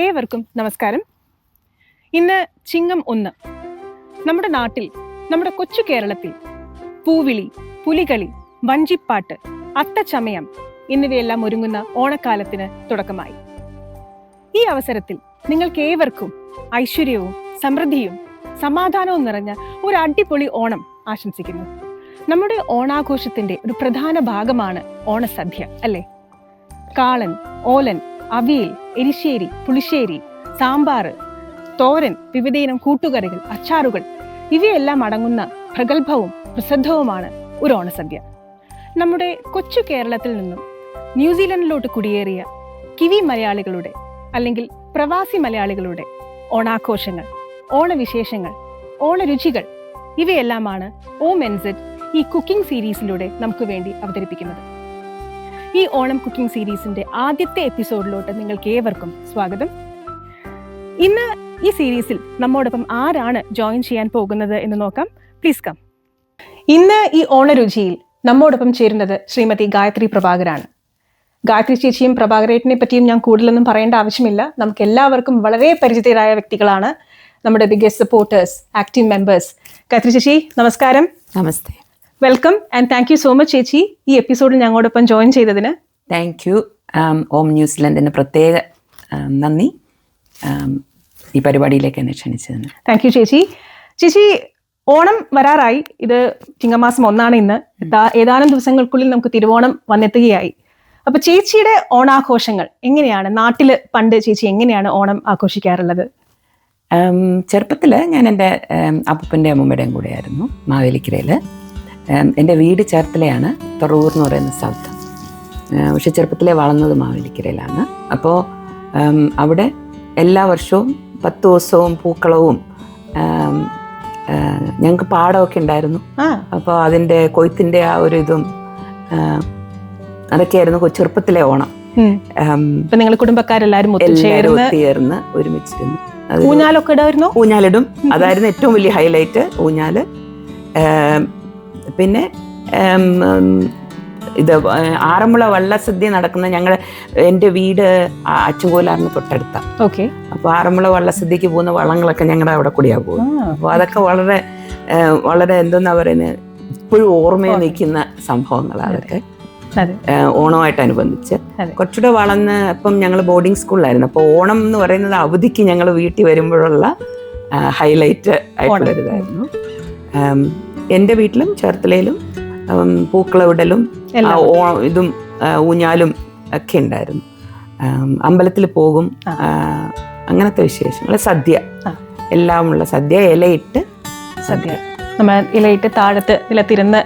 ഏവർക്കും നമസ്കാരം. ഇന്ന് ചിങ്ങം 1. നമ്മുടെ നാട്ടിൽ, നമ്മുടെ കൊച്ചു കേരളത്തിൽ പൂവിളി, പുലികളി, വഞ്ചിപ്പാട്ട്, അത്തച്ചമയം എന്നിവയെല്ലാം ഒരുങ്ങുന്ന ഓണക്കാലത്തിന് തുടക്കമായി. ഈ അവസരത്തിൽ നിങ്ങൾക്ക് ഏവർക്കും ഐശ്വര്യവും സമൃദ്ധിയും സമാധാനവും നിറഞ്ഞ ഒരു അടിപൊളി ഓണം ആശംസിക്കുന്നു. നമ്മുടെ ഓണാഘോഷത്തിന്റെ ഒരു പ്രധാന ഭാഗമാണ് ഓണസദ്യ, അല്ലേ? കാളൻ, ഓലൻ, അവിയൽ, എരിശ്ശേരി, പുളിശ്ശേരി, സാമ്പാർ, തോരൻ, വിവിധയിനം കൂട്ടുകറികൾ, അച്ചാറുകൾ ഇവയെല്ലാം അടങ്ങുന്ന പ്രഗത്ഭവും പ്രസിദ്ധവുമാണ് ഒരു ഓണസദ്യ. നമ്മുടെ കൊച്ചു കേരളത്തിൽ നിന്നും ന്യൂസിലൻഡിലോട്ട് കുടിയേറിയ കിവി മലയാളികളുടെ അല്ലെങ്കിൽ പ്രവാസി മലയാളികളുടെ ഓണാഘോഷങ്ങൾ, ഓണവിശേഷങ്ങൾ, ഓണരുചികൾ ഇവയെല്ലാമാണ് OMNZ ഈ കുക്കിംഗ് സീരീസിലൂടെ നമുക്ക് വേണ്ടി അവതരിപ്പിക്കുന്നത്. ഈ ഓണം കുക്കിംഗ് സീരീസിന്റെ ആദ്യത്തെ എപ്പിസോഡിലോട്ട് നിങ്ങൾക്ക് ഏവർക്കും സ്വാഗതം. ഇന്ന് ഈ സീരീസിൽ നമ്മോടൊപ്പം ആരാണ് ജോയിൻ ചെയ്യാൻ പോകുന്നത് എന്ന് നോക്കാം. Please come. ഇന്ന് ഈ ഓണരുചിയിൽ നമ്മോടൊപ്പം ചേരുന്നത് ശ്രീമതി ഗായത്രി പ്രഭാകരാണ്. ഗായത്രി ചേച്ചിയും പ്രഭാകരേട്ടനെ പറ്റിയും ഞാൻ കൂടുതലൊന്നും പറയേണ്ട ആവശ്യമില്ല. നമുക്ക് എല്ലാവർക്കും വളരെ പരിചിതരായ വ്യക്തികളാണ്, നമ്മുടെ biggest supporters, active members. Gayathri ചേച്ചി നമസ്കാരം. നമസ്തേ. Welcome and thank you so much ചേച്ചി ഈ എപ്പിസോഡിൽ ഞങ്ങളോടൊപ്പം ജോയിൻ ചെയ്തതിന്. Thank you. ഓം ന്യൂസിലൻഡിന് പ്രത്യേക നന്ദി ഈ പരിപാടിയിലേക്ക് എന്നെ ക്ഷണിച്ചതിന്. താങ്ക് യു ചേച്ചി. ചേച്ചി, ഓണം വരാറായി. ഇത് ചിങ്ങമാസം 1 ഇന്ന്. ഏതാനും ദിവസങ്ങൾക്കുള്ളിൽ നമുക്ക് തിരുവോണം വന്നെത്തുകയായി. അപ്പൊ ചേച്ചിയുടെ ഓണാഘോഷങ്ങൾ എങ്ങനെയാണ്? നാട്ടില് പണ്ട് ചേച്ചി എങ്ങനെയാണ് ഓണം ആഘോഷിക്കാറുള്ളത്? ചെറുപ്പത്തിൽ ഞാൻ എൻ്റെ അപ്പൂപ്പൻ്റെ അമ്മൂമ്മയുടെയും കൂടെയായിരുന്നു മാവേലിക്കരയിൽ. എൻ്റെ വീട് ചേർത്തലയാണ്, തൊറൂർ എന്ന് പറയുന്ന സ്ഥലത്ത്. പക്ഷെ ചെറുപ്പത്തിലെ വളർന്നത് മാവേലിക്കരയിലാണ്. അപ്പോൾ അവിടെ എല്ലാ വർഷവും 10 ദിവസവും പൂക്കളവും, ഞങ്ങൾക്ക് പാടമൊക്കെ ഉണ്ടായിരുന്നു. അപ്പോൾ അതിൻ്റെ കൊയ്ത്തിൻ്റെ ആ ഒരു ഇതും അതൊക്കെയായിരുന്നു ചെറുപ്പത്തിലെ ഓണം. നിങ്ങൾ കുടുംബക്കാരെല്ലാവരും ചേർന്ന് ഒരുമിച്ചിരുന്നു. ഊഞ്ഞാലൊക്കെ ഇടായിരുന്നു. ഊഞ്ഞാലിടും, അതായിരുന്നു ഏറ്റവും വലിയ ഹൈലൈറ്റ്, ഊഞ്ഞാല്. പിന്നെ ഇത് ആറന്മുള വള്ളസദ്യ നടക്കുന്ന എൻ്റെ വീട് അച്ചുകോലാറിന് തൊട്ടടുത്താണ്. ഓക്കെ. അപ്പോൾ ആറന്മുള വള്ളസദ്യക്ക് പോകുന്ന വള്ളങ്ങളൊക്കെ ഞങ്ങളുടെ അവിടെ കൂടിയാ പോകും. അപ്പോൾ അതൊക്കെ വളരെ വളരെ എന്തെന്നാ പറയുന്നത്, ഇപ്പോഴും ഓർമ്മയിൽ നിൽക്കുന്ന സംഭവങ്ങളാണ് അതൊക്കെ. ഓണമായിട്ടനുബന്ധിച്ച് കുറച്ചുകൂടെ വളർന്ന് ഇപ്പം ഞങ്ങൾ ബോർഡിംഗ് സ്കൂളിലായിരുന്നു. അപ്പോൾ ഓണം എന്ന് പറയുന്നത് അവധിക്ക് ഞങ്ങൾ വീട്ടിൽ വരുമ്പോഴുള്ള ഹൈലൈറ്റ് ആയിട്ടുള്ളൊരിതായിരുന്നു. എൻ്റെ വീട്ടിലും ചേർത്തലയിലും പൂക്കളവിടലും ഇതും ഊഞ്ഞാലും ഒക്കെ ഉണ്ടായിരുന്നു. അമ്പലത്തിൽ പോകും, അങ്ങനത്തെ വിശേഷങ്ങൾ. സദ്യ, എല്ലാമുള്ള സദ്യ, ഇലയിട്ട് സദ്യ, ഇലയിട്ട് താഴത്ത് നിലത്തിരുന്ന്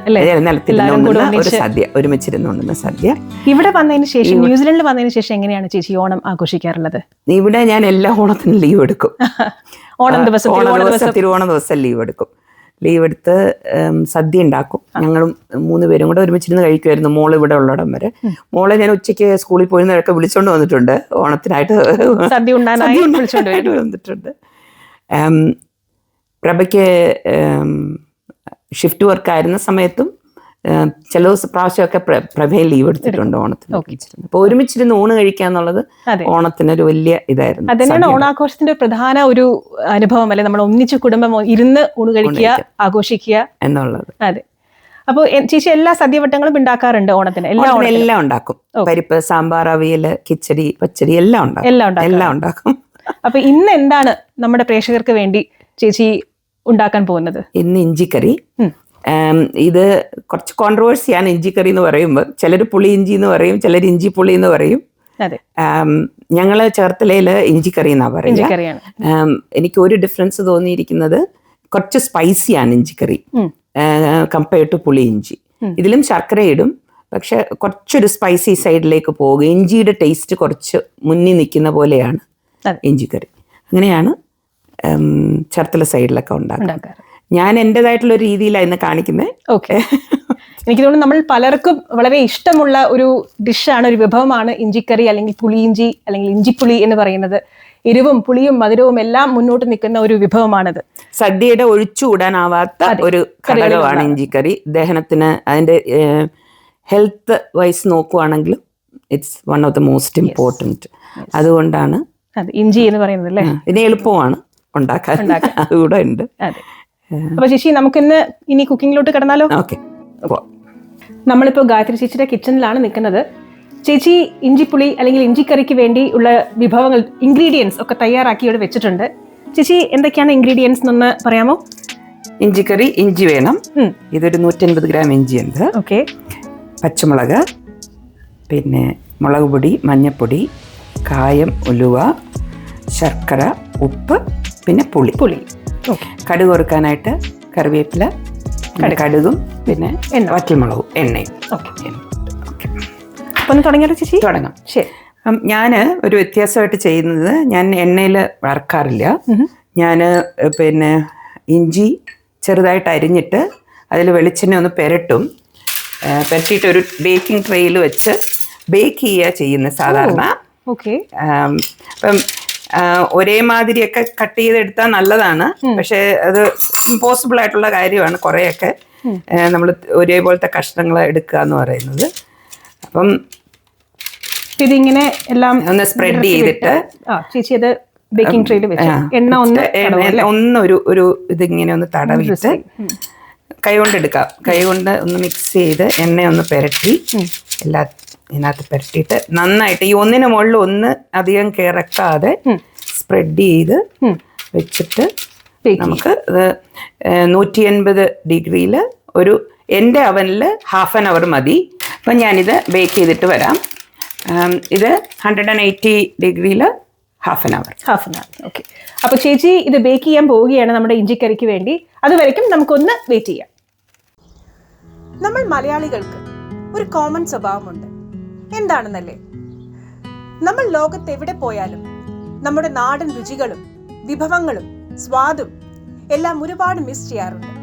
ഒരു സദ്യ, ഒരുമിച്ചിരുന്നുകൊണ്ടുന്ന സദ്യ. ഇവിടെ വന്നതിന് ശേഷം, ന്യൂസിലൻഡിൽ വന്നതിന് ശേഷം എങ്ങനെയാണ് ചേച്ചി ഓണം ആഘോഷിക്കാറുള്ളത്? ഇവിടെ ഞാൻ എല്ലാ ഓണത്തിനും ലീവ് എടുക്കും. തിരുവോണ ദിവസം ലീവ് എടുക്കും. ലീവ് എടുത്ത് സദ്യ ഉണ്ടാക്കും. ഞങ്ങളും 3 പേരും കൂടെ ഒരുമിച്ചിരുന്ന് കഴിക്കുമായിരുന്നു, മോള് ഇവിടെ ഉള്ളിടം വരെ. മോളെ ഞാൻ ഉച്ചയ്ക്ക് സ്കൂളിൽ പോയിരുന്നവരൊക്കെ വിളിച്ചോണ്ട് വന്നിട്ടുണ്ട്, ഓണത്തിനായിട്ട് സദ്യ വന്നിട്ടുണ്ട്. പ്രഭയ്ക്ക് ഷിഫ്റ്റ് വർക്ക് ആയിരുന്ന സമയത്തും ചില പ്രാവശ്യമൊക്കെ പ്രഭയിൽ ലീവ് എടുത്തിട്ടുണ്ട് ഓണത്തിന്. അപ്പൊ ഒരുമിച്ചിരുന്ന് ഊണ് കഴിക്കുക എന്നുള്ളത് ഓണത്തിനൊരു വലിയ ഇതായിരുന്നു. അതന്നെയാണ് ഓണാഘോഷത്തിന്റെ പ്രധാന ഒരു അനുഭവം, അല്ലെ? നമ്മൾ ഒന്നിച്ച് കുടുംബം ഇരുന്ന് ഊണ് കഴിക്കുക, ആഘോഷിക്കുക എന്നുള്ളത്. അതെ. അപ്പൊ ചേച്ചി എല്ലാ സദ്യവട്ടങ്ങളും ഉണ്ടാക്കാറുണ്ട് ഓണത്തിന്? എല്ലാം ഉണ്ടാക്കും. പരിപ്പ്, സാമ്പാർ, അവിയൽ, കിച്ചടി, പച്ചടി എല്ലാം ഉണ്ടാക്കും. അപ്പൊ ഇന്ന് എന്താണ് നമ്മുടെ പ്രേക്ഷകർക്ക് വേണ്ടി ചേച്ചി ഉണ്ടാക്കാൻ പോകുന്നത്? ഇന്ന് ഇഞ്ചിക്കറി. ഇത് കുറച്ച് കോൺട്രവേഴ്സിയാണ് ഇഞ്ചിക്കറി എന്ന് പറയുമ്പോൾ. ചിലർ പുളി ഇഞ്ചി എന്ന് പറയും, ചിലർ ഇഞ്ചി പുളി എന്ന് പറയും. ഞങ്ങള് ചേർത്തലയില് ഇഞ്ചിക്കറി എന്നാ പറയുക. എനിക്ക് ഒരു ഡിഫറൻസ് തോന്നിയിരിക്കുന്നത്, കുറച്ച് സ്പൈസിയാണ് ഇഞ്ചിക്കറി കമ്പയർഡ് ടു പുളി ഇഞ്ചി. ഇതിലും ശർക്കര ഇടും, പക്ഷെ കുറച്ചൊരു സ്പൈസി സൈഡിലേക്ക് പോകും. ഇഞ്ചിയുടെ ടേസ്റ്റ് കുറച്ച് മുന്നിൽ നിൽക്കുന്ന പോലെയാണ് ഇഞ്ചിക്കറി. അങ്ങനെയാണ് ചേർത്തല സൈഡിലൊക്കെ ഉണ്ടാക്കാറ്. ഞാൻ എൻ്റെതായിട്ടുള്ള ഒരു രീതിയിലാണ് ഇന്ന് കാണിക്കുന്നത്. ഓക്കെ. എനിക്ക് തോന്നുന്നു നമ്മൾ പലർക്കും വളരെ ഇഷ്ടമുള്ള ഒരു ഡിഷാണ്, ഒരു വിഭവമാണ് ഇഞ്ചിക്കറി, അല്ലെങ്കിൽ പുളിയിഞ്ചി, അല്ലെങ്കിൽ ഇഞ്ചിപ്പുളി എന്ന് പറയുന്നത്. എരിവും പുളിയും മധുരവും എല്ലാം മുന്നോട്ട് നിൽക്കുന്ന ഒരു വിഭവമാണത്. സദ്യയുടെ ഒഴിച്ചുകൂടാനാവാത്ത ഒരു ഘടകമാണ് ഇഞ്ചിക്കറി. ദഹനത്തിന്, അതിൻ്റെ ഹെൽത്ത് വൈസ് നോക്കുവാണെങ്കിലും it's one of the most important. അതുകൊണ്ടാണ് അതെ, ഇഞ്ചി എന്ന് പറയുന്നത് അല്ലേ? ഇതിന് എളുപ്പമാണ് ഉണ്ടാക്കാൻ, അതുകൂടെ ഉണ്ട്. അതെ. അപ്പൊ ചേച്ചി നമുക്കിന്ന് ഇനി കുക്കിങ്ങിലോട്ട് കിടന്നാലോ? ഓക്കെ. നമ്മളിപ്പോ ഗായത്രി ചേച്ചിയുടെ കിച്ചണിലാണ് നിൽക്കുന്നത്. ചേച്ചി ഇഞ്ചിപ്പുളി അല്ലെങ്കിൽ ഇഞ്ചിക്കറിക്ക് വേണ്ടി ഉള്ള വിഭവങ്ങൾ, ഇൻഗ്രീഡിയൻസ് ഒക്കെ തയ്യാറാക്കി ഇവിടെ വെച്ചിട്ടുണ്ട്. ചേച്ചി എന്തൊക്കെയാണ് ഇൻഗ്രീഡിയൻസ് എന്നൊന്ന് പറയാമോ? ഇഞ്ചിക്കറി, ഇഞ്ചി വേണം. ഇതൊരു 150 ഗ്രാം ഇഞ്ചി ഉണ്ട്. ഓക്കെ. പച്ചമുളക്, പിന്നെ മുളക് പൊടി, മഞ്ഞൾപ്പൊടി, കായം, ഉലുവ, ശർക്കര, ഉപ്പ്, പിന്നെ പുളി. കടുക് വറുക്കാനായിട്ട് കറിവേപ്പില, കടുകും പിന്നെ വറ്റൽമുളകും, എണ്ണയും. ഒന്ന് തുടങ്ങിയാലോ ചേച്ചി? തുടങ്ങാം. ശരി. ഞാൻ ഒരു വ്യത്യാസമായിട്ട് ചെയ്യുന്നത്, ഞാൻ എണ്ണയിൽ വറക്കാറില്ല. ഞാൻ പിന്നെ ഇഞ്ചി ചെറുതായിട്ട് അരിഞ്ഞിട്ട് അതിൽ വെളിച്ചെണ്ണ ഒന്ന് പുരട്ടിയിട്ട് ഒരു ബേക്കിംഗ് ട്രേയിൽ വെച്ച് ബേക്ക് ചെയ്യുന്നത് സാധാരണ. ഓക്കെ. അപ്പം ഒരേ മാതിരിയൊക്കെ കട്ട് ചെയ്തെടുത്താൽ നല്ലതാണ്, പക്ഷെ അത് ഇമ്പോസിബിൾ ആയിട്ടുള്ള കാര്യമാണ്. കുറേയൊക്കെ നമ്മൾ ഒരേപോലത്തെ കഷ്ണങ്ങൾ എടുക്കുക എന്ന് പറയുന്നത്. അപ്പം ഇതിങ്ങനെ എല്ലാം ഒന്ന് സ്പ്രെഡ് ചെയ്തിട്ട് ചേച്ചി അത് ബേക്കിംഗ് ട്രേയിൽ വെച്ച് എണ്ണ ഒരു ഇതിങ്ങനെ ഒന്ന് തടവിട്ട് കൈ കൊണ്ട് എടുക്കാം. കൈ കൊണ്ട് ഒന്ന് മിക്സ് ചെയ്ത് എണ്ണ ഒന്ന് പുരട്ടി ഇതിനകത്ത് പുരട്ടിയിട്ട് നന്നായിട്ട് ഈ ഒന്നിന് മുകളിൽ ഒന്ന് അധികം കിറക്കാതെ സ്പ്രെഡ് ചെയ്ത് വെച്ചിട്ട് നമുക്ക് 180 ഡിഗ്രിയിൽ എൻ്റെ അവനിൽ ഹാഫ് ആൻ അവർ മതി. അപ്പം ഞാനിത് ബേക്ക് ചെയ്തിട്ട് വരാം. ഇത് 180 ഡിഗ്രിയിൽ ഹാഫ് ആൻ അവർ. ഓക്കെ. അപ്പോൾ ചേച്ചി ഇത് ബേക്ക് ചെയ്യാൻ പോവുകയാണ് നമ്മുടെ ഇഞ്ചിക്കറിക്ക് വേണ്ടി. അതുവരെയ്ക്കും നമുക്കൊന്ന് വെയിറ്റ് ചെയ്യാം. നമ്മൾ മലയാളികൾക്ക് ഒരു കോമൺ സ്വഭാവമുണ്ട്. എന്താണെന്നല്ലേ? നമ്മൾ ലോകത്ത് എവിടെ പോയാലും നമ്മുടെ നാടൻ രുചികളും വിഭവങ്ങളും സ്വാദും എല്ലാം ഒരുപാട് മിസ് ചെയ്യാറുണ്ട്.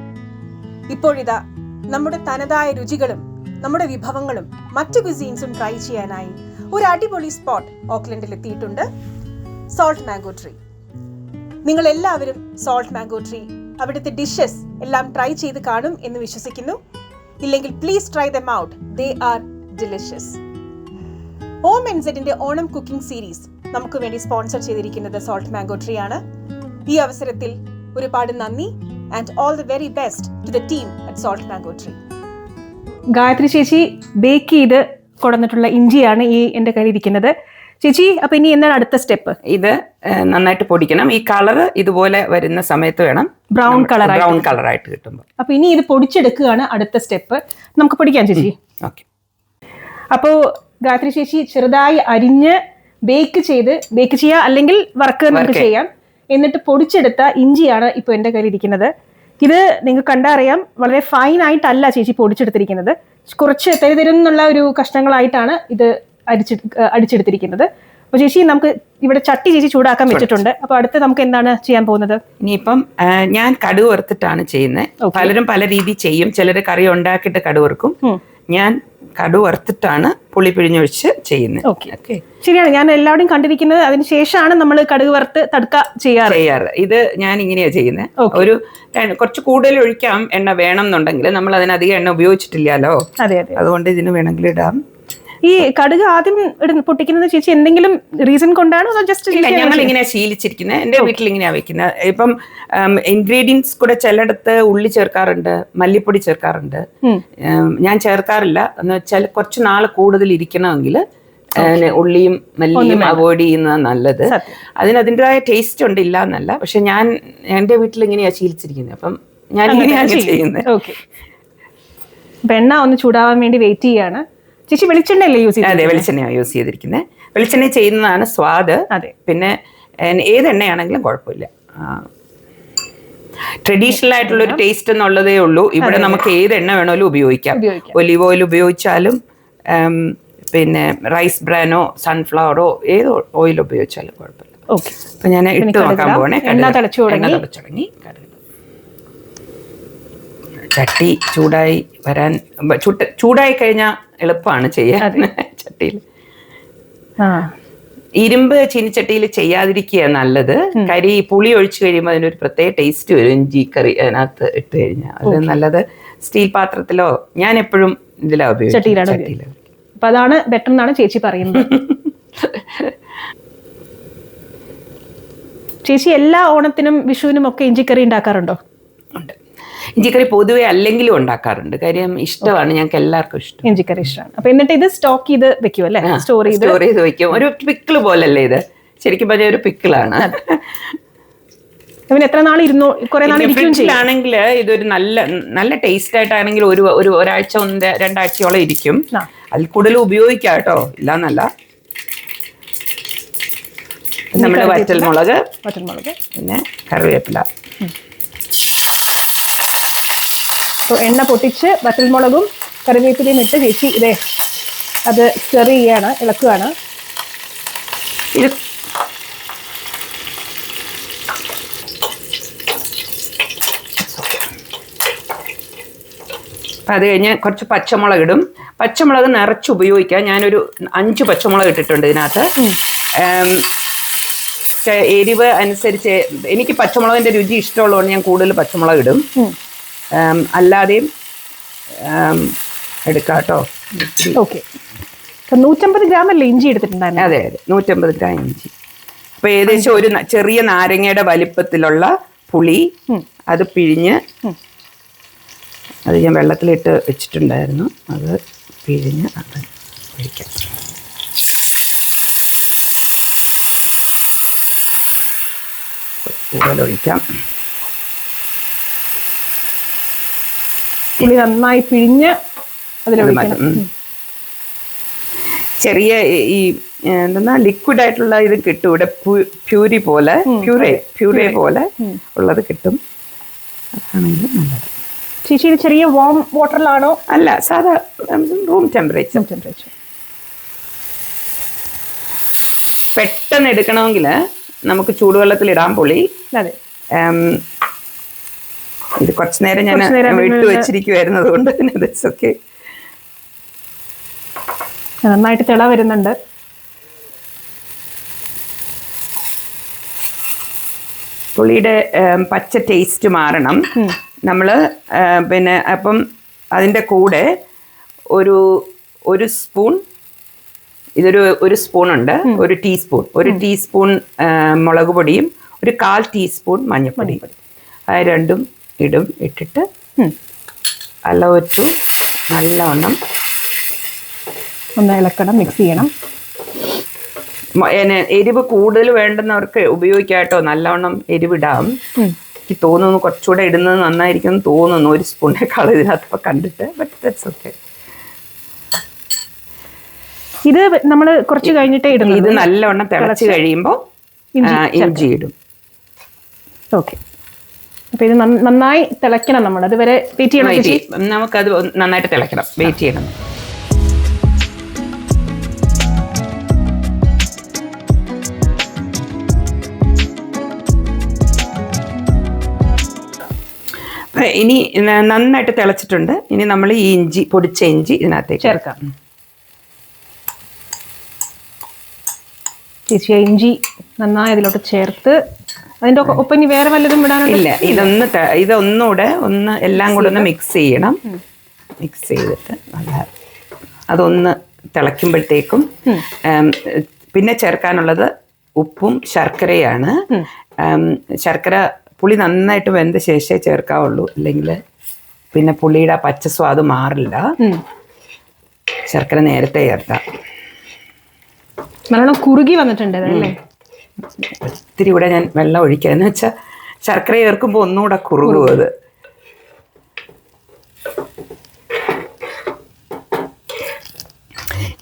ഇപ്പോഴിതാ നമ്മുടെ തനതായ രുചികളും നമ്മുടെ വിഭവങ്ങളും മറ്റു ക്വിസീൻസും ട്രൈ ചെയ്യാനായി ഒരു അടിപൊളി സ്പോട്ട് ഓക്ലൻഡിൽ എത്തിയിട്ടുണ്ട്, സോൾട്ട് മാംഗോ ട്രീ. നിങ്ങൾ എല്ലാവരും സോൾട്ട് മാംഗോ ട്രീ അവിടുത്തെ ഡിഷസ് എല്ലാം ട്രൈ ചെയ്ത് കാണും എന്ന് വിശ്വസിക്കുന്നു. ഇല്ലെങ്കിൽ please try them out, they are delicious. OMNZന്റെ ഓണം കുക്കിംഗ് സീരീസ് നമുക്ക് വേണ്ടി സ്പോൺസർ ചെയ്തിരിക്കുന്നത് സോൾട്ട് മാംഗോ ട്രീ ആണ്. ഈ അവസരത്തിൽ ഒരുപാട് നന്ദി and all the very best to the team at salt mango tree. Gayathri ചേച്ചി ബേക്ക് ചെയ്ത് കൊടുത്തിട്ടുള്ള ഇഞ്ചിയാണ് ഈ എൻ്റെ കയ്യിൽ ഇരിക്കുന്നത്. ചേച്ചി, അപ്പൊ ഇനി എന്താണ് അടുത്ത സ്റ്റെപ്പ്? ഇത് നന്നായിട്ട് പൊടിക്കണം. ഈ കളർ ഇതുപോലെ വരുന്ന സമയത്ത് വേണം, ബ്രൗൺ കളറായിട്ട് കിട്ടുമ്പോൾ. അപ്പൊ ഇനി ഇത് പൊടിച്ചെടുക്കുകയാണ് അടുത്ത സ്റ്റെപ്പ്. നമുക്ക് പൊടിക്കാം ചേച്ചി. ഓക്കെ. അപ്പോൾ ഗായത്രി ചേച്ചി ചെറുതായി അരിഞ്ഞ് ബേക്ക് ചെയ്യുക, അല്ലെങ്കിൽ വറുക്കുക നമുക്ക് ചെയ്യാം. എന്നിട്ട് പൊടിച്ചെടുത്ത ഇഞ്ചിയാണ് ഇപ്പോൾ എൻ്റെ കയ്യിൽ ഇരിക്കുന്നത്. ഇത് നിങ്ങൾക്ക് കണ്ടറിയാം, വളരെ ഫൈൻ ആയിട്ടല്ല ചേച്ചി പൊടിച്ചെടുത്തിരിക്കുന്നത്. കുറച്ച് തെരുതെരുന്നുള്ള ഒരു കഷ്ണങ്ങളായിട്ടാണ് ഇത് അടിച്ചെടുത്തിരിക്കുന്നത്. അപ്പൊ ചേച്ചി നമുക്ക് ഇവിടെ ചട്ടി ചേച്ചി ചൂടാക്കാൻ വെച്ചിട്ടുണ്ട്. അപ്പൊ അടുത്ത് നമുക്ക് എന്താണ് ചെയ്യാൻ പോകുന്നത്? ഇനിയിപ്പം ഞാൻ കടുക് വറുത്തിട്ടാണ് ചെയ്യുന്നത്. പലരും പല രീതി ചെയ്യും. ചിലര് കറി ഉണ്ടാക്കിയിട്ട് കടുക് വറുക്കും. ഞാൻ കടുക് വറുത്തിട്ടാണ് പുളി പിഴിഞ്ഞൊഴിച്ച് ചെയ്യുന്നത്. ഓക്കെ, ശരിയാണ്. ഞാൻ എല്ലാവരും കണ്ടിരിക്കുന്നത് അതിന് ശേഷമാണ് നമ്മൾ കടുക് വറുത്ത് തടുക്ക ചെയ്യാറ്. ഇത് ഞാൻ ഇങ്ങനെയാ ചെയ്യുന്നത്. ഒരു കുറച്ച് കൂടുതൽ ഒഴിക്കാം എണ്ണ വേണം എന്നുണ്ടെങ്കിൽ. നമ്മൾ അതിനധികം എണ്ണ ഉപയോഗിച്ചിട്ടില്ലല്ലോ, അതുകൊണ്ട് ഇതിന് വേണമെങ്കിൽ ഇടാം. ഈ കടുക് ആദ്യം പൊട്ടിക്കുന്നത് ചേച്ചി എന്തെങ്കിലും റീസൺ കൊണ്ടാണോ, അതോ ജസ്റ്റ്? ഞങ്ങൾ ഇങ്ങനെ ശീലിച്ചിരിക്കുന്നത്. എൻ്റെ വീട്ടിൽ ഇങ്ങനെയാ വെക്കുന്നത്. ഇപ്പം ഇൻഗ്രീഡിയൻസ് കൂടെ ചിലയിടത്ത് ഉള്ളി ചേർക്കാറുണ്ട്, മല്ലിപ്പൊടി ചേർക്കാറുണ്ട്. ഞാൻ ചേർക്കാറില്ല. എന്ന് വെച്ചാൽ കുറച്ച് നാൾ കൂടുതൽ ഇരിക്കണമെങ്കിൽ ഉള്ളിയും മല്ലിയും അവോയ്ഡ് ചെയ്യുന്നതാണ് നല്ലത്. അതിൻ്റെതായ ടേസ്റ്റ് ഉണ്ട്, ഇല്ല എന്നല്ല. പക്ഷെ ഞാൻ എൻ്റെ വീട്ടിൽ ഇങ്ങനെയാ ശീലിച്ചിരിക്കുന്നത്. അപ്പം ഞാൻ ഇങ്ങനെയാണ് ചെയ്യുന്നത്. എണ്ണ ഒന്ന് ചൂടാവാൻ വേണ്ടി വെയിറ്റ് ചെയ്യാണ്. ചേച്ചി വെളിച്ചെണ്ണയല്ലേ യൂസ് ചെയ്യുന്നത്? അതെ, വെളിച്ചെണ്ണയാണ് യൂസ് ചെയ്തിരിക്കുന്നത്. വെളിച്ചെണ്ണ ചെയ്യുന്നതാണ് സ്വാദ്. പിന്നെ ഏത് എണ്ണയാണെങ്കിലും കുഴപ്പമില്ല. ട്രഡീഷണൽ ആയിട്ടുള്ള ഒരു ടേസ്റ്റ് എന്നുള്ളതേ ഉള്ളൂ. ഇവിടെ നമുക്ക് ഏത് എണ്ണ വേണമെങ്കിലും ഉപയോഗിക്കാം. ഒലിവ് ഓയിൽ ഉപയോഗിച്ചാലും പിന്നെ റൈസ് ബ്രാനോ സൺഫ്ലവറോ ഏത് ഓയിൽ ഉപയോഗിച്ചാലും കുഴപ്പമില്ല. അപ്പൊ ഞാൻ ഇട്ട് നോക്കാൻ പോണേ. എണ്ണ തിളച്ചു തുടങ്ങി. ചട്ടി ചൂടായി കഴിഞ്ഞാൽ എളുപ്പമാണ് ചെയ്യാൻ. ചട്ടിയിൽ ഇരുമ്പ് ചീനിച്ചട്ടിയിൽ ചെയ്യാതിരിക്കുക നല്ലത്. പുളി ഒഴിച്ചു കഴിയുമ്പോൾ അതിനൊരു പ്രത്യേക ടേസ്റ്റ് വരും. ഇഞ്ചി കറി അതിനകത്ത് ഇട്ട് കഴിഞ്ഞാൽ അത് നല്ലത്. സ്റ്റീൽ പാത്രത്തിലോ, ഞാൻ എപ്പോഴും ഇതിലാ ഉപയോഗിക്കും. അപ്പൊ അതാണ് ബെറ്റർ എന്നാണ് ചേച്ചി പറയുന്നത്. ചേച്ചി എല്ലാ ഓണത്തിനും വിഷുവിനും ഒക്കെ ഇഞ്ചിക്കറി ഉണ്ടാക്കാറുണ്ടോ? ഉണ്ട്. ഇഞ്ചിക്കറി പൊതുവെ അല്ലെങ്കിലും ഉണ്ടാക്കാറുണ്ട്. കാര്യം ഇഷ്ടമാണ്, ഞങ്ങൾക്ക് എല്ലാവർക്കും ഇഷ്ടം. ഇഞ്ചിക്കറി ഇഷ്ടമാണ്. അപ്പൊ എന്നിട്ട് ഇത് സ്റ്റോക്ക് ചെയ്ത് വെക്കും അല്ലേ? സ്റ്റോർ ചെയ്ത് വെക്കും. ഒരു പിക്കിള് പോലല്ലേ ഇത്? ശരിക്കും പറഞ്ഞ ഒരു പിക്കിളാണ്. എത്ര നാൾ ഇരുന്നു? കുറെ നാൾ ആണെങ്കിൽ ഇതൊരു നല്ല ടേസ്റ്റ് ആയിട്ടാണെങ്കിൽ ഒരാഴ്ച 2 ആഴ്ചയോളം ഇരിക്കും. അതിൽ കൂടുതൽ ഉപയോഗിക്കാം കേട്ടോ, ഇല്ലാന്നല്ല. നമ്മുടെ വറ്റൽമുളക്, പിന്നെ കറിവേപ്പില. എണ്ണ പൊട്ടിച്ച് വറ്റൽമുളകും കറിവേപ്പിലയും ഇട്ട് ചേച്ചി ഇതേ അത് സ്റ്റിർ ചെയ്യാണ്, ഇളക്കുകയാണ്. ഇത് അത് കഴിഞ്ഞ് കുറച്ച് പച്ചമുളക് ഇടും. പച്ചമുളക് നിറച്ച് ഉപയോഗിക്കാം. ഞാനൊരു 5 പച്ചമുളക് ഇട്ടിട്ടുണ്ട് ഇതിനകത്ത്. എരിവ് അനുസരിച്ച് എനിക്ക് പച്ചമുളകിന്റെ രുചി ഇഷ്ടമുള്ളതുകൊണ്ട് ഞാൻ കൂടുതൽ പച്ചമുളക് ഇടും. അല്ലാതെയും എടുക്കാം കേട്ടോ. ഓക്കെ. 150 ഗ്രാം അല്ലേ ഇഞ്ചി എടുത്തിട്ടുണ്ടായിരുന്നു? അതെ അതെ, 150 ഗ്രാം ഇഞ്ചി. അപ്പൊ ഏകദേശം ഒരു ചെറിയ നാരങ്ങയുടെ വലിപ്പത്തിലുള്ള പുളി അത് പിഴിഞ്ഞ്, അത് ഞാൻ വെള്ളത്തിലിട്ട് വെച്ചിട്ടുണ്ടായിരുന്നു, അത് പിഴിഞ്ഞ് അത് ഒഴിക്കാം. കൂടുതൽ ഒഴിക്കാം. പുളി നന്നായി പിഴിഞ്ഞ് അതിലൊഴിക്കണം. ചെറിയ ഈ എന്താ ലിക്വിഡ് ആയിട്ടുള്ള ഇത് കിട്ടും ഇവിടെ, പ്യൂരേ പോലെ ഉള്ളത് കിട്ടും. അതാണെങ്കിൽ നല്ലത്. ചേച്ചി ചെറിയ വാം വാട്ടറിലാണോ? അല്ല, സാധാ റൂം ടെമ്പറേച്ചർ. പെട്ടെന്ന് എടുക്കണമെങ്കിൽ നമുക്ക് ചൂടുവെള്ളത്തിൽ ഇടാൻ പുളി. അതെ. ഇത് കുറച്ചു നേരം ഞാൻ ഇട്ട് വെച്ചിരിക്കുവായിരുന്നത് കൊണ്ട് ഓക്കെ. നന്നായിട്ട് തിള വരുന്നുണ്ട്. പുളിയുടെ പച്ച ടേസ്റ്റ് മാറണം. നമ്മൾ പിന്നെ അപ്പം അതിൻ്റെ കൂടെ ഒരു സ്പൂൺ, ഒരു സ്പൂണുണ്ട്, ഒരു ടീസ്പൂൺ മുളക് പൊടിയും 1/4 ടീസ്പൂൺ മഞ്ഞൾപ്പൊടിയും, അത് രണ്ടും ഇട്ടിട്ട് നല്ലവണ്ണം ഒന്ന് ഇളക്കണം, മിക്സ് ചെയ്യണം. എരിവ് കൂടുതൽ വേണ്ടുന്നവർക്ക് ഉപയോഗിക്കാം കേട്ടോ, നല്ലവണ്ണം എരിവിടാം. എനിക്ക് തോന്നുന്നു കുറച്ചുകൂടെ ഇടുന്നത് നന്നായിരിക്കും തോന്നുന്നു, 1 സ്പൂണിനേക്കാൾ ഇതിനകത്ത് ഇപ്പം കണ്ടിട്ട്. But that's okay. ഇത് നമ്മൾ കുറച്ച് കഴിഞ്ഞിട്ടേ ഇടുന്നു. ഇത് നല്ലവണ്ണം തിളച്ച് കഴിയുമ്പോൾ ഇഞ്ചി ഇടും. ഓക്കെ. അപ്പൊ ഇത് നന്നായി തിളയ്ക്കണം. നമ്മൾ അതുവരെ വെയിറ്റ് ചെയ്യണം. നമുക്കത് നന്നായിട്ട് തിളയ്ക്കണം, വെയിറ്റ് ചെയ്യണം. ഇനി നന്നായിട്ട് തിളച്ചിട്ടുണ്ട്. ഇനി നമ്മൾ ഈ പൊടിച്ച ഇഞ്ചി ഇതിനകത്തേക്ക് ചേർക്കാം. ചേച്ചി ഇഞ്ചി നന്നായി അതിലോട്ട് ചേർത്ത് അതിന്റെ ഒപ്പം ഇനി വേറെ വല്ലതും ഇടാനുണ്ടോ? ഇല്ല, ഇതൊന്നുകൂടെ എല്ലാം കൂടെ ഒന്ന് മിക്സ് ചെയ്യണം. മിക്സ് ചെയ്തിട്ട് അതൊന്ന് തിളയ്ക്കുമ്പോഴത്തേക്കും പിന്നെ ചേർക്കാനുള്ളത് ഉപ്പും ശർക്കരയാണ്. ശർക്കര പുളി നന്നായിട്ട് വെന്ത ശേഷമേ ചേർക്കാവുള്ളൂ, അല്ലെങ്കിൽ പിന്നെ പുളിയുടെ പച്ച സ്വാദ് മാറില്ല. ശർക്കര നേരത്തെ ചേർക്കാം. നല്ലോണം കുറുകി വന്നിട്ടുണ്ട് അല്ലേ? ഒത്തിരി കൂടെ ഞാൻ വെള്ളം ഒഴിക്കുക, എന്ന് വെച്ചാൽ ശർക്കര ചേർക്കുമ്പോൾ ഒന്നുകൂടെ കുറുകും അത്.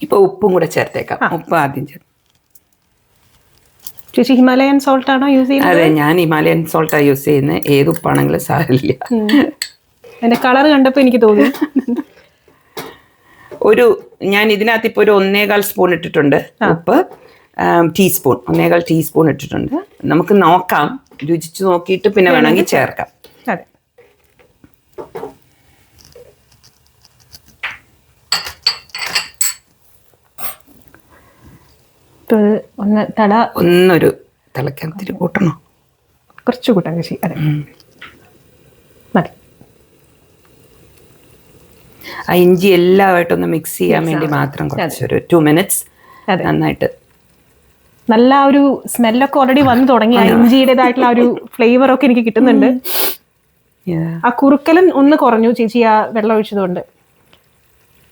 ഇപ്പൊ ഉപ്പും കൂടെ ചേർത്തേക്കാം. ഉപ്പ് ആദ്യം ചേർത്ത്. ചേച്ചി ഹിമാലയൻ സോൾട്ട് ആണോ യൂസ് ചെയ്യുന്നത്? അതെ, ഞാൻ ഹിമാലയൻ സോൾട്ടാണ് യൂസ് ചെയ്യുന്നത്. ഏത് ഉപ്പാണെങ്കിലും സാരമില്ല. അതിന്റെ കളർ കണ്ടപ്പോൾ എനിക്ക് തോന്നി. ഞാൻ ഇതിനകത്ത് ഇപ്പോൾ 1.25 സ്പൂൺ ഇട്ടിട്ടുണ്ട് ഉപ്പ്. 1.25 ടീസ്പൂൺ ഇട്ടിട്ടുണ്ട്. നമുക്ക് നോക്കാം, രുചിച്ച് നോക്കിയിട്ട് പിന്നെ വേണമെങ്കിൽ ചേർക്കാം. അതെ. ഒന്നൊരു തിളക്കാൻ ഇത്തിരി കൂട്ടണോ? കുറച്ച് കൂട്ടാൻ ചേച്ചി. അതെ, മതി. ആ ഇഞ്ചി എല്ലാമായിട്ടൊന്ന് മിക്സ് ചെയ്യാൻ വേണ്ടി മാത്രം കുറച്ചൊരു 2 മിനിറ്റ്സ് നന്നായിട്ട് നല്ല ഒരു സ്മെല്ലൊക്കെ ഓൾറെഡി വന്നു തുടങ്ങി. ഇഞ്ചിയുടേതായിട്ടുള്ള ആ ഒരു ഫ്ലേവർ ഒക്കെ എനിക്ക് കിട്ടുന്നുണ്ട്. ആ കുറുക്കലും ഒന്ന് കുറഞ്ഞു ചേച്ചി ആ വെള്ളം ഒഴിച്ചതുകൊണ്ട്.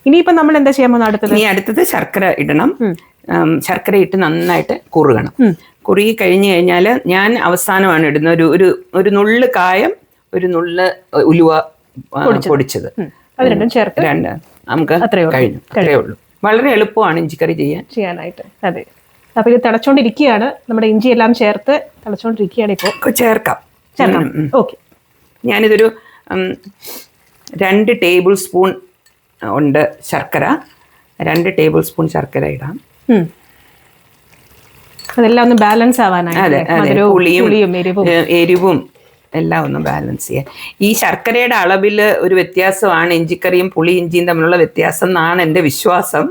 ഇനിയിപ്പോ നമ്മൾ എന്താ ചെയ്യാൻ പോകുന്നത്? അടുത്തത് ശർക്കര ഇടണം. ശർക്കര ഇട്ട് നന്നായിട്ട് കുറുകണം. കുറുകി കഴിഞ്ഞു കഴിഞ്ഞാൽ ഞാൻ അവസാനമാണ് ഇടുന്ന ഒരു നുള്ള് കായം, ഒരു നുള്ള് ഉലുവ പൊടിച്ചത്, രണ്ട് നമുക്ക് കഴിഞ്ഞു. അത്രേ ഉള്ളൂ. വളരെ എളുപ്പമാണ് ഇഞ്ചിക്കറി ചെയ്യാനായിട്ട്. അതെ. അപ്പൊ ഇത് തിളച്ചോണ്ടിരിക്കുകയാണ്. നമ്മുടെ ഇഞ്ചി എല്ലാം ചേർത്ത് തിളച്ചോണ്ടിരിക്കുകയാണ്. ഇപ്പോൾ ചേർക്കാം. ഓക്കെ. ഞാനിതൊരു 2 ടേബിൾ സ്പൂൺ ഉണ്ട് ശർക്കര. 2 ടേബിൾ സ്പൂൺ ശർക്കര ഇടാം. അതെല്ലാം ഒന്ന് ബാലൻസ് ആവാനായിട്ട്. പുളിയും എരിവും എല്ലാം ഒന്ന് ബാലൻസ് ചെയ്യാൻ. ഈ ശർക്കരയുടെ അളവിൽ ഒരു വ്യത്യാസമാണ് ഇഞ്ചിക്കറിയും പുളി ഇഞ്ചിയും തമ്മിലുള്ള വ്യത്യാസം എന്നാണ് എൻ്റെ വിശ്വാസം.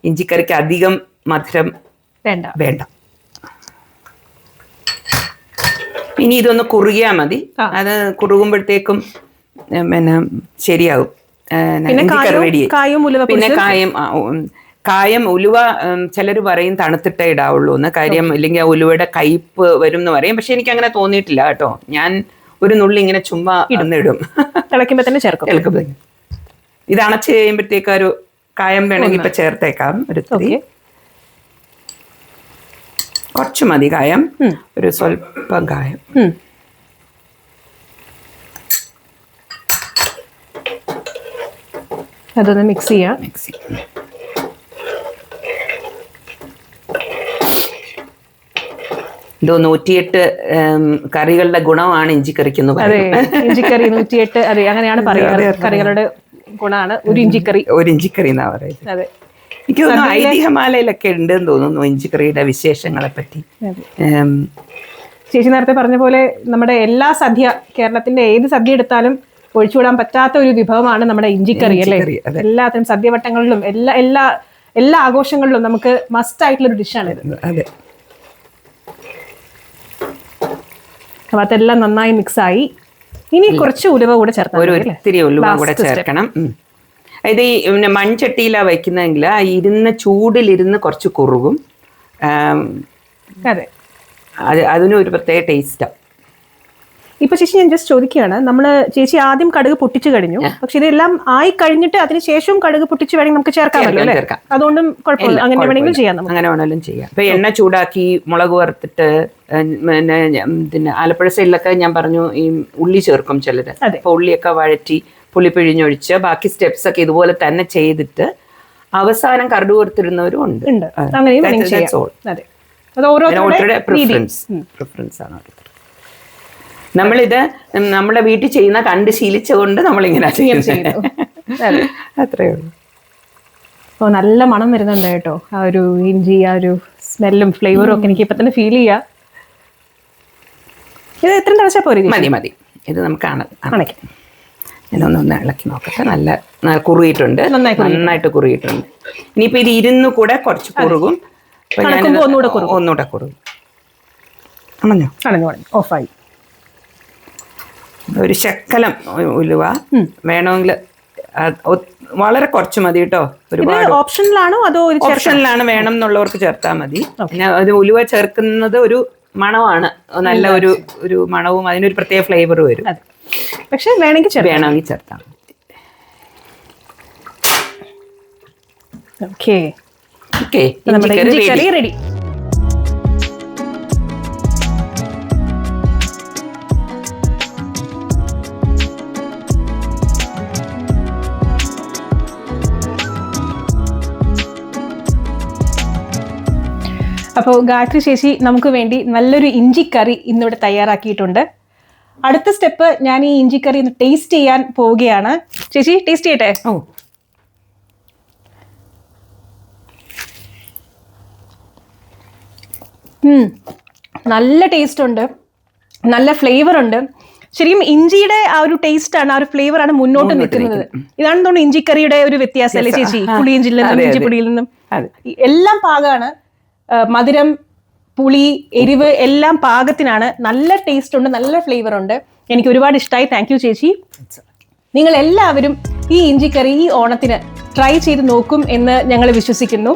ഇഞ്ചിക്കറിക്ക് അധികം മധുരം വേണ്ട. ഇനി ഇതൊന്ന് കുറുകിയാൽ മതി. അത് കുറുകുമ്പോഴത്തേക്കും പിന്നെ ശരിയാവും. പിന്നെ കായം ഉലുവ ചിലർ പറയും തണുത്തിട്ടേ ഇടാവുള്ളൂ എന്ന്. കാര്യം ഇല്ലെങ്കിൽ ആ ഉലുവയുടെ കയ്പ്പ് വരും എന്ന് പറയും. പക്ഷെ എനിക്ക് അങ്ങനെ തോന്നിയിട്ടില്ല കേട്ടോ. ഞാൻ ഒരു നുള്ളി ഇങ്ങനെ ചുമ്മാ ഇടും. തിളയ്ക്കുമ്പോ തന്നെ ചേർക്കും. ഇത് അണച്ച് കഴിയുമ്പോഴത്തേക്ക് ഒരു കായം വേണമെങ്കിൽ ഇപ്പൊ ചേർത്തേക്കാം. കുറച്ച് മതി കായം, ഒരു സ്വല്പം കായം. അതൊന്ന് മിക്സ് ചെയ്യാം. ഇത് 108 കറികളുടെ ഗുണമാണ് ഇഞ്ചിക്കറിക്കെന്ന് പറയുന്നത്. ഇഞ്ചിക്കറി 108, അതെ അങ്ങനെയാണ് പറയാറ്. കറികളുടെ ഗുണമാണ് ഒരു ഇഞ്ചിക്കറി എന്നാ പറയുന്നത്. അതെ. എനിക്ക് തോന്നുന്നു ഐതിഹ്യമാലയിലൊക്കെ ഉണ്ടെന്ന് തോന്നുന്നു ഇഞ്ചിക്കറിയുടെ വിശേഷങ്ങളെ പറ്റി. ചേച്ചി നേരത്തെ പറഞ്ഞ പോലെ നമ്മുടെ എല്ലാ സദ്യ, കേരളത്തിന്റെ ഏത് സദ്യ എടുത്താലും ഒഴിച്ചുവിടാൻ പറ്റാത്ത ഒരു വിഭവമാണ് നമ്മുടെ ഇഞ്ചിക്കറി അല്ലേ. എല്ലാത്തിനും സദ്യവട്ടങ്ങളിലും എല്ലാ ആഘോഷങ്ങളിലും നമുക്ക് മസ്റ്റ് ആയിട്ടുള്ള ഒരു ഡിഷാണ് ഇത്. അതെ. അപ്പൊ അതെല്ലാം നന്നായി മിക്സ് ആയി. ഇനി കുറച്ച് ഉലുവ കൂടെ ചേർക്കണം. ഒത്തിരി ഉലുവ കൂടെ ചേർക്കണം. ഇത് ഈ മൺചട്ടിയിലാണ് വയ്ക്കുന്നതെങ്കിൽ ആ ചൂടിലിരുന്ന് കുറച്ച് കുറുകും. അതെ, അതിനും ഒരു പ്രത്യേക ടേസ്റ്റാണ്. ഇപ്പൊ ചേച്ചി ഞാൻ ജസ്റ്റ് ചോദിക്കുകയാണ്, നമ്മള് ചേച്ചി ആദ്യം കടുക് പൊട്ടിച്ചു കഴിഞ്ഞു, പക്ഷെ ഇതെല്ലാം ആയി കഴിഞ്ഞിട്ട് അതിനുശേഷം കടുക് പൊട്ടിച്ച് വേണമെങ്കിൽ നമുക്ക് ചേർക്കാമല്ലോ അല്ലേ? അതുകൊണ്ടും കുഴപ്പമില്ല, അങ്ങനെ വേണമെങ്കിലും ചെയ്യാം. അങ്ങനെ വേണമെങ്കിലും ചെയ്യാം. ഇപ്പൊ എണ്ണ ചൂടാക്കി മുളക് വറുത്തിട്ട്, പിന്നെ ആലപ്പുഴ സൈഡിലൊക്കെ ഞാൻ പറഞ്ഞു ഈ ഉള്ളി ചേർക്കും ചിലര്. അപ്പൊ ഉള്ളിയൊക്കെ വഴറ്റി പുളി പിഴിഞ്ഞൊഴിച്ച് ബാക്കി സ്റ്റെപ്സ് ഒക്കെ ഇതുപോലെ തന്നെ ചെയ്തിട്ട് അവസാനം കടുക് വറുത്തിരുന്നവരും ഉണ്ട്. ഓരോരുത്തരുടെ പ്രിഫറൻസ് ആണ്. നമ്മളിത് നമ്മുടെ വീട്ടിൽ ചെയ്യുന്ന കണ്ട് ശീലിച്ചുകൊണ്ട് നമ്മളിങ്ങനെ ചെയ്യുന്നു. അത്രേ ഉള്ളൂ. ഓ, നല്ല മണം വരുന്നുണ്ട് കേട്ടോ. ആ ഒരു ഇഞ്ചി, ആ ഒരു സ്മെല്ലും ഫ്ലേവറും ഒക്കെ എനിക്ക് ഇപ്പൊ തന്നെ ഫീൽ ചെയ്യാം. ഇത് എത്ര തിളച്ചാൽ പോരെ? മതി. ഇത് നമുക്ക് അണയ്ക്കാം. ഇതൊന്നൊന്ന് ഇളക്കി നോക്കട്ടെ. നല്ല കുറുകിയിട്ടുണ്ട്, നന്നായിട്ട് കുറുകിയിട്ടുണ്ട്. ഇനിയിപ്പോൾ ഇത് ഇരുന്ന് കൂടെ കുറച്ച് കുറുകും. ഒന്നുകൂടെ കുറുകും. അണഞ്ഞു ഓഫായി. ഒരു ശക്കലം ഉലുവ വേണമെങ്കിൽ വളരെ കുറച്ച് മതി കേട്ടോ. ഒരുപാട് ഓപ്ഷനിലാണോ അതോ ഓപ്ഷനിലാണ്, വേണം എന്നുള്ളവർക്ക് ചേർത്താൽ മതി. പിന്നെ അത് ഉലുവ ചേർക്കുന്നത് ഒരു മണമാണ്, നല്ല ഒരു മണവും അതിനൊരു പ്രത്യേക ഫ്ലേവർ വരും. പക്ഷെ വേണമെങ്കിൽ ചേർത്താം. ഇഞ്ചിക്കറി റെഡി. അപ്പോൾ ഗായത്രി ചേച്ചി നമുക്ക് വേണ്ടി നല്ലൊരു ഇഞ്ചിക്കറി ഇന്നിവിടെ തയ്യാറാക്കിയിട്ടുണ്ട്. അടുത്ത സ്റ്റെപ്പ്, ഞാൻ ഈ ഇഞ്ചിക്കറി ഒന്ന് ടേസ്റ്റ് ചെയ്യാൻ പോവുകയാണ്. ചേച്ചി ടേസ്റ്റ് ചെയ്യട്ടെ? നല്ല ടേസ്റ്റ് ഉണ്ട്, നല്ല ഫ്ലേവർ ഉണ്ട്. ശരിക്കും ഇഞ്ചിയുടെ ആ ഒരു ടേസ്റ്റ് ആണ്, ആ ഒരു ഫ്ലേവർ ആണ് മുന്നോട്ട് നിൽക്കുന്നത്. ഇതാണ് തോന്നുന്നു ഇഞ്ചിക്കറിയുടെ ഒരു വ്യത്യാസം അല്ലേ ചേച്ചി? പുളിയിഞ്ചിയിൽ നിന്നും ഇഞ്ചിപ്പൊടിയിൽ നിന്നും എല്ലാം പാകമാണ്. മധുരം, പുളി, എരിവ് എല്ലാം പാകത്തിനാണ്. നല്ല ടേസ്റ്റ് ഉണ്ട്, നല്ല ഫ്ലേവർ ഉണ്ട്. എനിക്ക് ഒരുപാട് ഇഷ്ടമായി. താങ്ക് യു ചേച്ചി. നിങ്ങൾ എല്ലാവരും ഈ ഇഞ്ചിക്കറി ഈ ഓണത്തിന് ട്രൈ ചെയ്ത് നോക്കും എന്ന് ഞങ്ങൾ വിശ്വസിക്കുന്നു.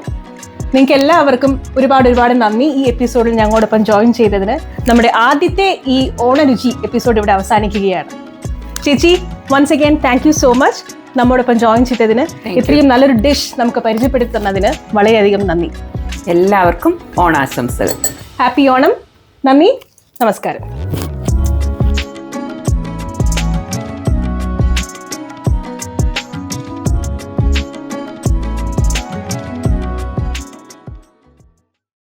നിങ്ങൾക്ക് എല്ലാവർക്കും ഒരുപാട് നന്ദി ഈ എപ്പിസോഡിൽ ഞങ്ങളോടൊപ്പം ജോയിൻ ചെയ്തതിന്. നമ്മുടെ ആദ്യത്തെ ഈ ഓണരുചി എപ്പിസോഡ് ഇവിടെ അവസാനിക്കുകയാണ്. ചേച്ചി, once again thank you so much നമ്മോടൊപ്പം ജോയിൻ ചെയ്തതിന്. ഇത്രയും നല്ലൊരു ഡിഷ് നമുക്ക് പരിചയപ്പെടുത്തി തന്നതിന് വളരെയധികം നന്ദി. എല്ലാവർക്കും ഓണാശംസകൾ. ഹാപ്പി ഓണം. നന്ദി, നമസ്കാരം.